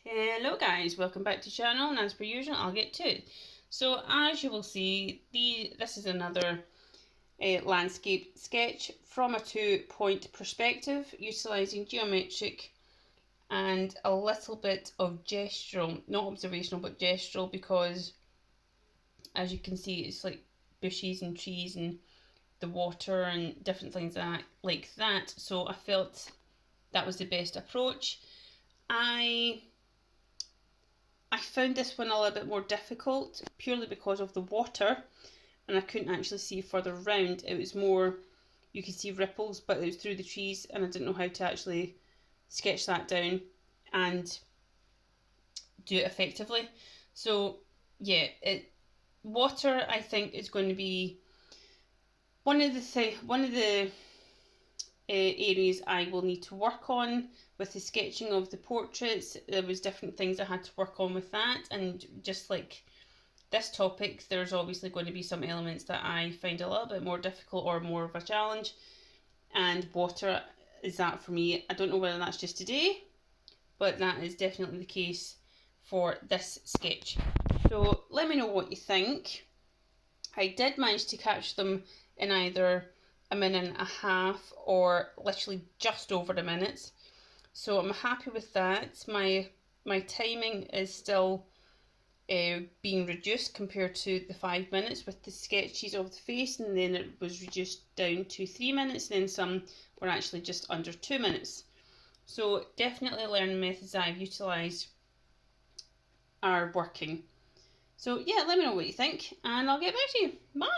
Hello guys, welcome back to the channel, and as per usual I'll get to it. So as you will see, this is another landscape sketch from a 2-point perspective, utilising geometric and a little bit of gestural, not observational but gestural, because as you can see it's like bushes and trees and the water and different things like that. So I felt that was the best approach. I found this one a little bit more difficult purely because of the water, and I couldn't actually see further around. It was more, you could see ripples, but it was through the trees, and I didn't know how to actually sketch that down and do it effectively. So yeah, water I think is going to be one of the areas I will need to work on with the sketching of the portraits. There was different things I had to work on with that, and just like this topic, there's obviously going to be some elements that I find a little bit more difficult or more of a challenge, and water is that for me. I don't know whether that's just today, but that is definitely the case for this sketch. So let me know what you think. I did manage to catch them in either a minute and a half or literally just over a minute. So I'm happy with that. My timing is still being reduced compared to the 5 minutes with the sketches of the face, and then it was reduced down to 3 minutes, and then some were actually just under 2 minutes. So definitely learning methods I've utilised are working. So yeah, let me know what you think, and I'll get back to you. Bye!